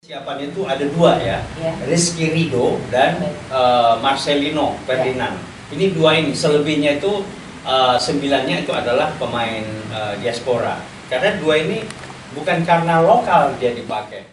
Siapannya itu ada dua ya, Rizky Ridho dan Marcelino Ferdinand. Ini dua ini, selebihnya itu 9-nya itu adalah pemain diaspora. Karena dua ini bukan karena lokal dia dipakai.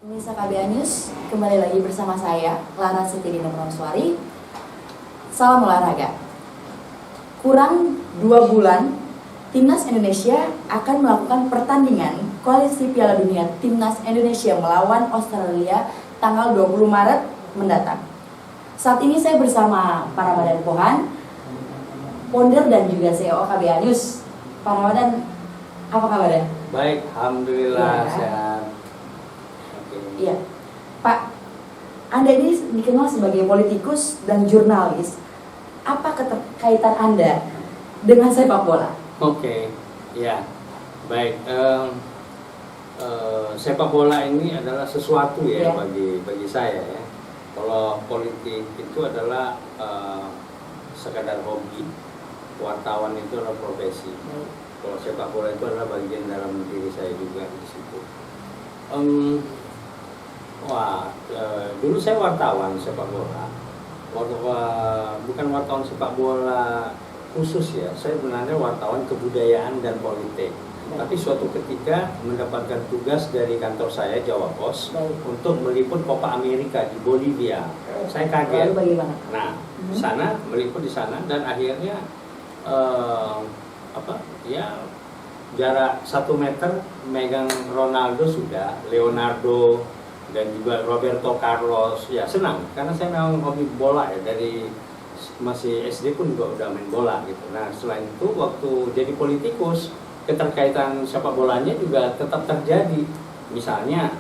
Pemirsa KBA News, kembali lagi bersama saya, Lara Setidina Pramuswari. Salam olahraga. Kurang 2 bulan, Timnas Indonesia akan melakukan pertandingan kualifikasi Piala Dunia Timnas Indonesia melawan Australia tanggal 20 Maret mendatang. Saat ini saya bersama Pak Ramadan Pohan, founder dan juga CEO KBA News. Pak Ramadan, apa kabarnya? Baik, alhamdulillah Ya. sehat. Iya, Pak, Anda ini dikenal sebagai politikus dan jurnalis. Apa keterkaitan Anda dengan sepak bola? Oke, ya, baik. Sepak bola ini adalah sesuatu ya, bagi saya ya. Kalau politik itu adalah sekadar hobi, wartawan itu adalah profesi. Kalau sepak bola itu adalah bagian dalam diri saya juga di situ. Dulu saya wartawan sepak bola. Bukan wartawan sepak bola khusus ya. Saya sebenarnya wartawan kebudayaan dan politik. Tapi suatu ketika mendapatkan tugas dari kantor saya Jawa Pos untuk meliput Copa America di Bolivia. Saya kaget. Lalu bagaimana? Nah, sana meliput di sana dan akhirnya jarak 1 meter megang Ronaldo sudah, Leonardo dan juga Roberto Carlos. Ya senang karena saya memang hobi bola ya, dari masih SD pun juga udah main bola gitu. Nah selain itu waktu jadi politikus keterkaitan sepak bolanya juga tetap terjadi. Misalnya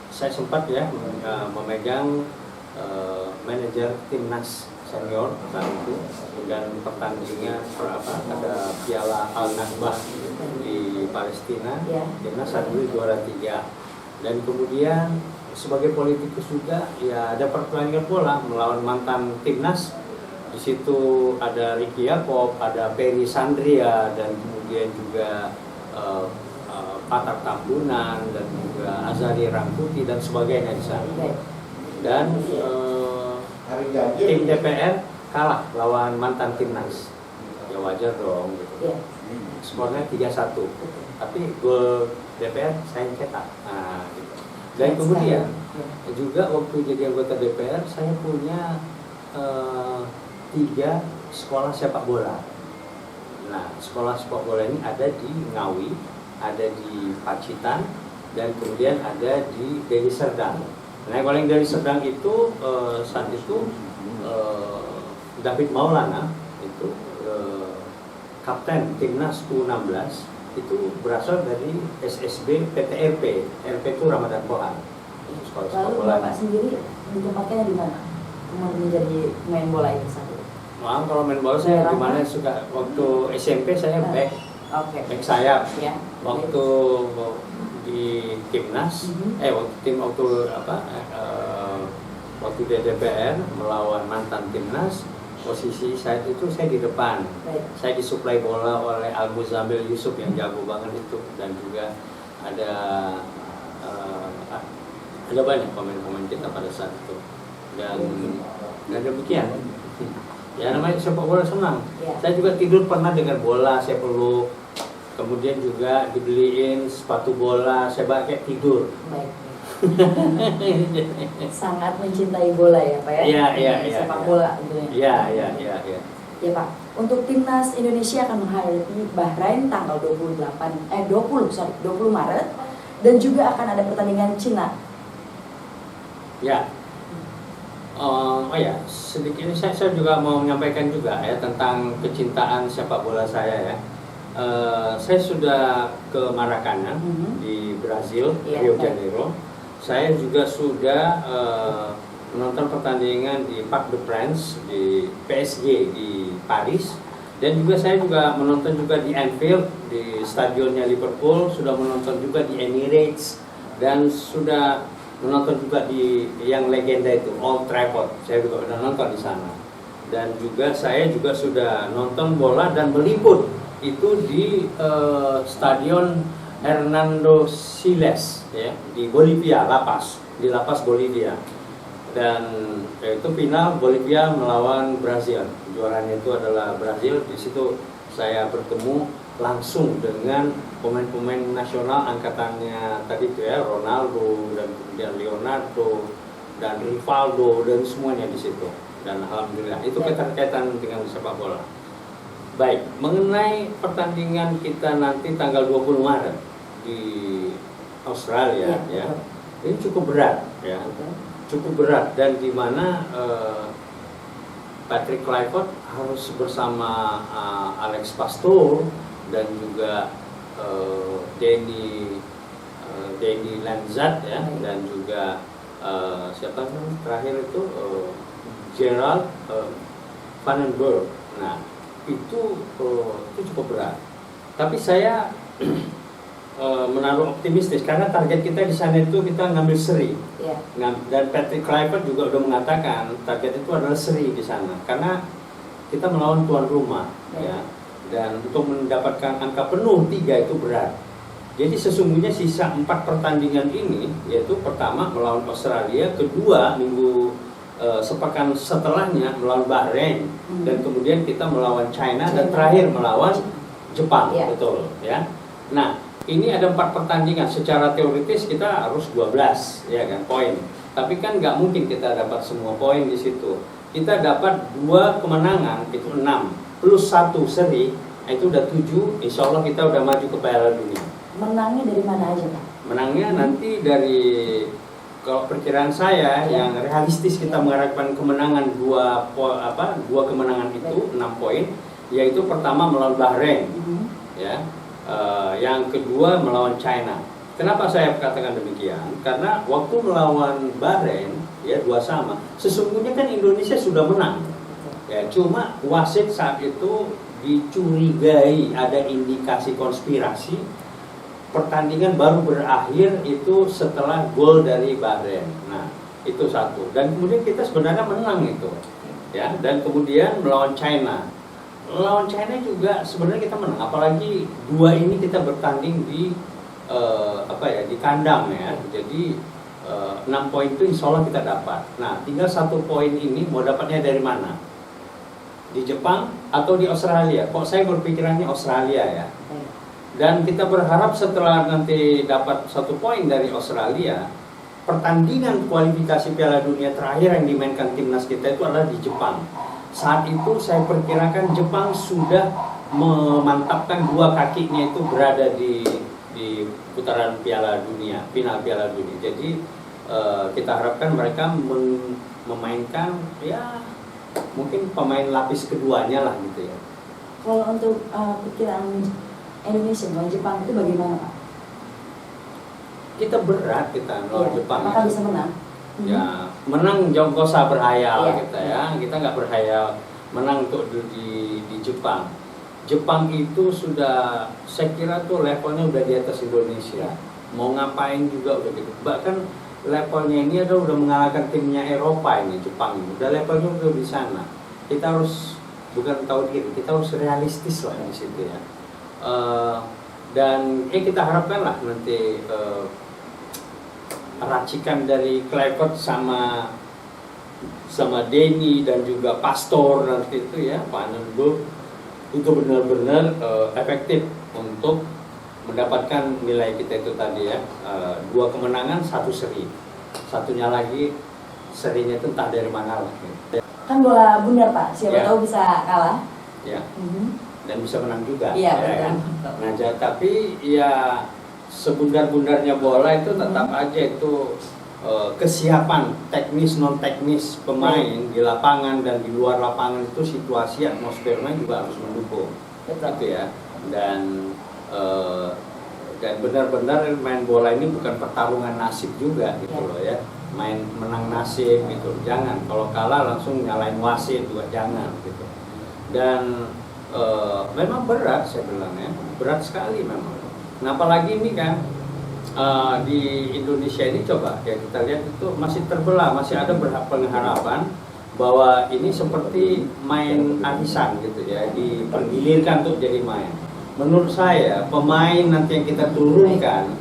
saya sempat ya memegang manajer timnas senior saat itu, dan pertandingan ada Piala Al-Nakbah di Palestina, timnas saat itu juara 3. Dan kemudian sebagai politikus juga ya ada pertandingan bola melawan mantan timnas. Di situ ada Ricky Yakob, ada Peri Sandria, dan kemudian juga Patar Tambunan, dan juga Azari Rangkuti dan sebagainya di sana. Dan tim DPR kalah lawan mantan timnas. Ya wajar dong gitu. Skornya 3-1. Tapi gol DPR saya cetak. Nah, gitu. Dan kemudian juga waktu jadi anggota DPR saya punya 3 sekolah sepak bola. Nah, sekolah sepak bola ini ada di Ngawi, ada di Pacitan, dan kemudian ada di Deli Serdang. Nah, kalau yang dari Serdang itu saat itu David Maulana itu kapten timnas U16 itu berasal dari SSB PTRP. RP itu Ramadan Pohan. Lalu Bapak sendiri ditempatkannya di mana? Menjadi main bola itu satu. Nah, kalau main bola saya gimana suka waktu SMP saya back sayap. Waktu di timnas, waktu di DPR melawan mantan timnas, posisi saat itu saya di depan. Saya disuplai bola oleh Al Muzamil Yusuf yang jago banget itu, dan juga ada banyak pemain-pemain kita pada saat itu. Dan demikian. Ya namanya sepak bola senang. Saya juga tidur pernah dengan bola, saya peluk. Kemudian juga dibeliin sepatu bola, saya pakai tidur. Sangat mencintai bola ya Pak ya? Iya. Sepak bola tentunya. Iya. Ya Pak, untuk Timnas Indonesia akan menghadapi Bahrain tanggal 20 Maret, dan juga akan ada pertandingan Cina. Ya. Sedikit ini saya juga mau menyampaikan juga ya tentang kecintaan sepak bola saya ya. Saya sudah ke Maracanã di Brazil, Rio de Janeiro. Saya juga sudah menonton pertandingan di Parc des Princes di PSG di Paris. Dan juga saya juga menonton juga di Anfield, di stadionnya Liverpool, sudah menonton juga di Emirates, dan sudah menonton juga di yang legenda itu Old Trafford. Saya juga sudah nonton di sana. Dan juga saya juga sudah nonton bola dan meliput itu di stadion Hernando Siles ya, di Bolivia, di La Paz Bolivia. Dan itu final Bolivia melawan Brazil. Juaranya itu adalah Brazil. Di situ saya bertemu langsung dengan pemain-pemain nasional angkatannya tadi itu ya, Ronaldo dan kemudian Leonardo dan Rivaldo dan semuanya di situ. Dan alhamdulillah itu keterkaitan dengan sepak bola. Baik, mengenai pertandingan kita nanti tanggal 20 Maret di Australia ya. Ini cukup berat ya. Cukup berat, dan di mana Patrick Kluivert harus bersama Alex Pastoor dan juga Danny Lanzat ya, dan juga siapa terakhir itu Gerald Van den Berg. Nah itu cukup berat, tapi saya menaruh optimistis karena target kita di sana itu kita ngambil seri. Yeah. Dan Patrick Kluivert juga udah mengatakan target itu adalah seri di sana karena kita melawan tuan rumah ya. Dan untuk mendapatkan angka penuh 3 itu berat. Jadi sesungguhnya sisa 4 pertandingan ini, yaitu pertama melawan Australia, kedua minggu sepekan setelahnya melawan Bahrain, dan kemudian kita melawan China, dan terakhir melawan Jepang. Yeah. Betul ya. Nah, ini ada 4 pertandingan, secara teoritis kita harus 12 ya kan poin. Tapi kan nggak mungkin kita dapat semua poin di situ. Kita dapat 2 kemenangan itu 6 plus 1 seri itu udah 7. Insya Allah kita udah maju ke Piala Dunia. Menangnya dari mana aja Pak? Menangnya nanti dari, kalau perkiraan saya yang realistis kita mengharapkan kemenangan 2 kemenangan itu 6 poin, yaitu pertama melawan Bahrain ya. Yang kedua melawan China. Kenapa saya katakan demikian? Karena waktu melawan Bahrain ya 2-2, sesungguhnya kan Indonesia sudah menang ya, cuma wasit saat itu dicurigai ada indikasi konspirasi. Pertandingan baru berakhir itu setelah gol dari Bahrain. Nah itu satu, dan kemudian kita sebenarnya menang itu ya. Dan kemudian melawan China juga sebenarnya kita menang, apalagi 2 ini kita bertanding di di kandang ya. Jadi 6 poin itu insya Allah kita dapat. Nah tinggal 1 poin ini mau dapatnya dari mana? Di Jepang atau di Australia? Kok saya berpikirannya Australia ya. Dan kita berharap setelah nanti dapat 1 poin dari Australia, pertandingan kualifikasi Piala Dunia terakhir yang dimainkan timnas kita itu adalah di Jepang. Saat itu saya perkirakan Jepang sudah memantapkan 2 kakinya itu berada di putaran Piala Dunia, final Piala Dunia. Jadi kita harapkan mereka memainkan ya mungkin pemain lapis keduanya lah gitu ya. Kalau untuk pikiran Indonesia melawan Jepang itu bagaimana Pak? Kita berat kita melawan Jepang. Maka bisa menang. Ya menang jauh gak usah berhayal kita ya, kita nggak berhayal menang untuk di Jepang. Jepang itu sudah, saya kira tuh levelnya udah di atas Indonesia. Mau ngapain juga udah gitu. Bahkan levelnya ini udah mengalahkan timnya Eropa ini, Jepang ini. Udah levelnya udah di sana. Kita harus bukan tahu diri, kita harus realistis lah di situ ya. Dan kita harapkan lah nanti racikan dari Kluivert sama Danny dan juga Pastoor nanti itu ya, Van den Berg itu benar-benar efektif untuk mendapatkan nilai kita itu tadi ya, 2 kemenangan 1 seri, satunya lagi serinya itu entah dari mana lah. Kan bola bundar Pak, siapa tahu bisa kalah. Ya. Dan bisa menang juga. Iya, ya kan? Nah, tapi ya sebundar-bundarnya bola itu tetap aja itu kesiapan teknis non teknis pemain di lapangan dan di luar lapangan itu situasi atmosfernya juga harus mendukung. Gitu ya. Dan benar-benar main bola ini bukan pertarungan nasib juga gitu loh ya. Main menang nasib gitu. Jangan kalau kalah langsung nyalain wasit juga jangan gitu. Dan memang berat, saya bilang ya, berat sekali memang. Nah, apalagi ini kan di Indonesia ini coba ya kita lihat itu masih terbelah, masih ada pengharapan bahwa ini seperti main arisan gitu ya, dipergilirkan untuk jadi main. Menurut saya pemain nanti yang kita turunkan,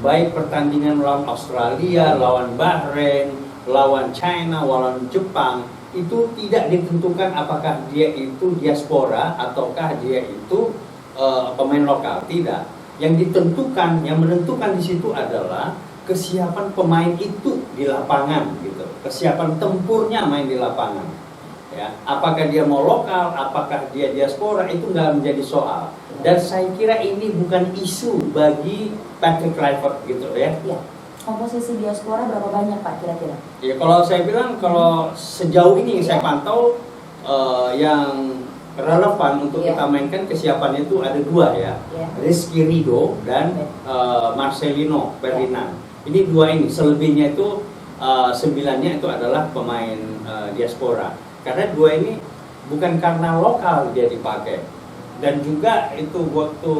baik pertandingan lawan Australia, lawan Bahrain, lawan China, lawan Jepang, itu tidak ditentukan apakah dia itu diaspora ataukah dia itu pemain lokal, tidak. Yang ditentukan, yang menentukan di situ adalah kesiapan pemain itu di lapangan gitu. Kesiapan tempurnya main di lapangan. Ya, apakah dia mau lokal, apakah dia diaspora, itu nggak menjadi soal. Dan saya kira ini bukan isu bagi Patrick Kluivert gitu ya. Ya. Komposisi diaspora berapa banyak Pak kira-kira? Ya kalau saya bilang, kalau sejauh ini yang saya pantau yang relevan untuk kita mainkan kesiapannya itu ada dua ya, Rizky Ridho dan Marcelino Ferdinand. Ini dua ini, selebihnya itu 9-nya itu adalah pemain diaspora. Karena dua ini bukan karena lokal dia dipakai, dan juga itu waktu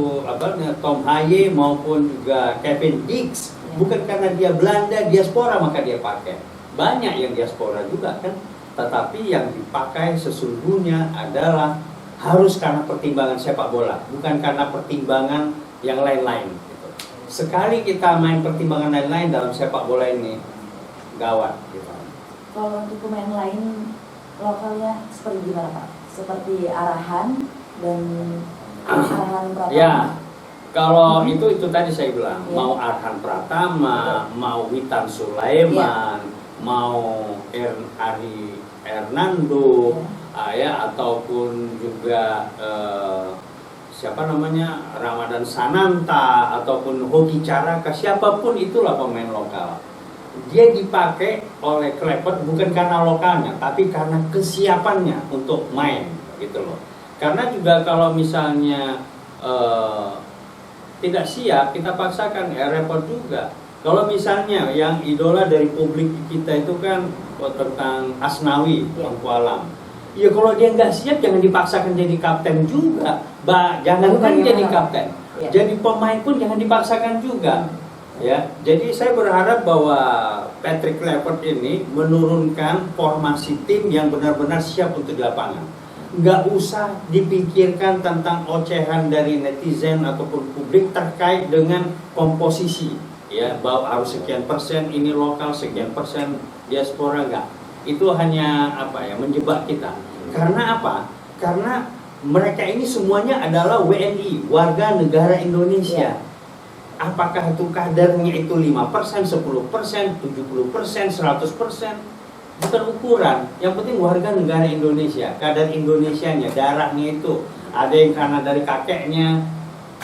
Tom Haye maupun juga Kevin Dix, bukan karena dia Belanda diaspora maka dia pakai. Banyak yang diaspora juga kan. Tetapi yang dipakai sesungguhnya adalah harus karena pertimbangan sepak bola, bukan karena pertimbangan yang lain-lain. Gitu. Sekali kita main pertimbangan lain-lain dalam sepak bola ini, gawat. Gitu. Kalau untuk pemain lain lokalnya seperti gimana Pak? Seperti Arahan dan Arhan Pratama? Ya, kalau itu tadi saya bilang, mau Arhan Pratama, mau Witan Sulaiman, mau Ari Hernando, ya, ataupun juga siapa namanya Ramadan Sananta, ataupun Hoki Caraka, siapapun itulah pemain lokal. Dia dipakai oleh Kluivert bukan karena lokalnya, tapi karena kesiapannya untuk main, gitu loh. Karena juga kalau misalnya tidak siap, kita paksakan, ya repot juga. Kalau misalnya yang idola dari publik kita itu kan tentang Asnawi, Tengku Alam. Ya kalau dia nggak siap jangan dipaksakan jadi kapten juga. Jangan kan jadi kapten. Jadi pemain pun jangan dipaksakan juga. Ya, jadi saya berharap bahwa Patrick Kluivert ini menurunkan formasi tim yang benar-benar siap untuk di lapangan. Nggak usah dipikirkan tentang ocehan dari netizen ataupun publik terkait dengan komposisi. Ya, bahwa harus sekian persen ini lokal, sekian persen diaspora, enggak. Itu hanya menjebak kita. Karena apa? Karena mereka ini semuanya adalah WNI, warga negara Indonesia. Apakah itu kadarnya itu 5%, 10%, 70%, 100%? Bukan ukuran. Yang penting warga negara Indonesia, kadar Indonesianya, darahnya itu. Ada yang karena dari kakeknya,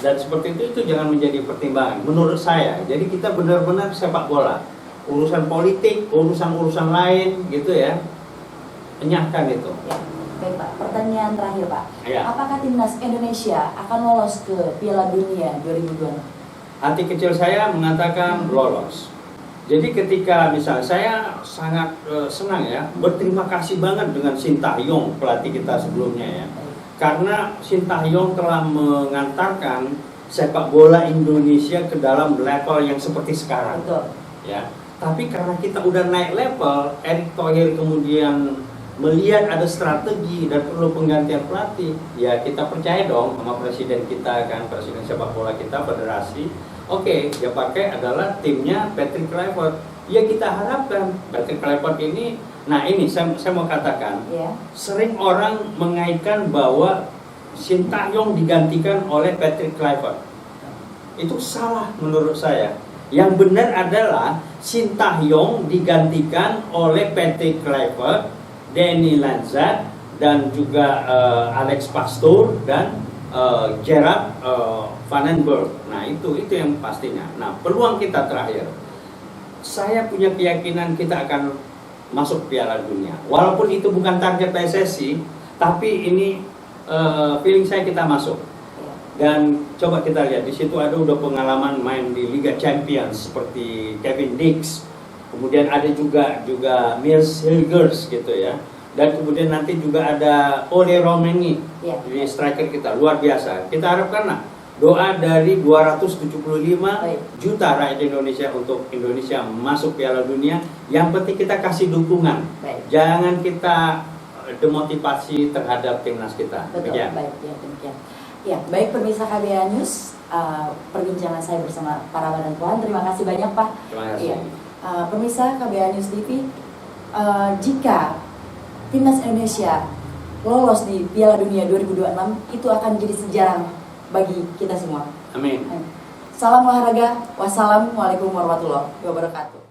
dan seperti itu jangan menjadi pertimbangan menurut saya. Jadi kita benar-benar sepak bola, urusan politik, urusan lain gitu ya, enyahkan itu. Ya. Baik Pak, pertanyaan terakhir Pak, apakah timnas Indonesia akan lolos ke Piala Dunia 2026? Hati kecil saya mengatakan lolos. Jadi ketika misalnya saya sangat senang ya, berterima kasih banget dengan Sintayong, pelatih kita sebelumnya ya. Karena Sintayong telah mengantarkan sepak bola Indonesia ke dalam level yang seperti sekarang. Betul. Ya. Tapi karena kita udah naik level, Erick Thohir kemudian melihat ada strategi dan perlu penggantian pelatih, ya kita percaya dong sama presiden kita kan, presiden sepak bola kita, federasi. Oke, dia pakai adalah timnya Patrick Kluivert. Ya kita harapkan Patrick Kluivert ini. Nah ini saya mau katakan, sering orang mengaitkan bahwa Sintayong digantikan oleh Patrick Kluivert. Itu salah menurut saya. Yang benar adalah Sintayong digantikan oleh Patrick Kluivert, Danny Lanzat, dan juga Alex Pastoor dan Gerard Van den Berg. Nah itu yang pastinya. Nah peluang kita terakhir, saya punya keyakinan kita akan masuk Piala Dunia. Walaupun itu bukan target PSSI, tapi ini feeling saya kita masuk. Dan coba kita lihat di situ ada udah pengalaman main di Liga Champions seperti Kevin Dix. Kemudian ada juga Niels Hilgers gitu ya. Dan kemudian nanti juga ada Ole Romengi, Ya. ini striker kita luar biasa. Kita harapkan lah doa dari 275 Baik. juta rakyat Indonesia untuk Indonesia masuk Piala Dunia. Yang penting kita kasih dukungan. Baik. Jangan kita demotivasi terhadap timnas kita. Betul, Demikian. baik, ya demikian. Ya, baik pemirsa KBA News, perbincangan saya bersama para badan tuan. Terima kasih banyak Pak. Terima kasih. Iya. Pemirsa KBA News TV, jika timnas Indonesia lolos di Piala Dunia 2026, itu akan jadi sejarah bagi kita semua. Amin. Salam olahraga, wassalamualaikum warahmatullahi wabarakatuh.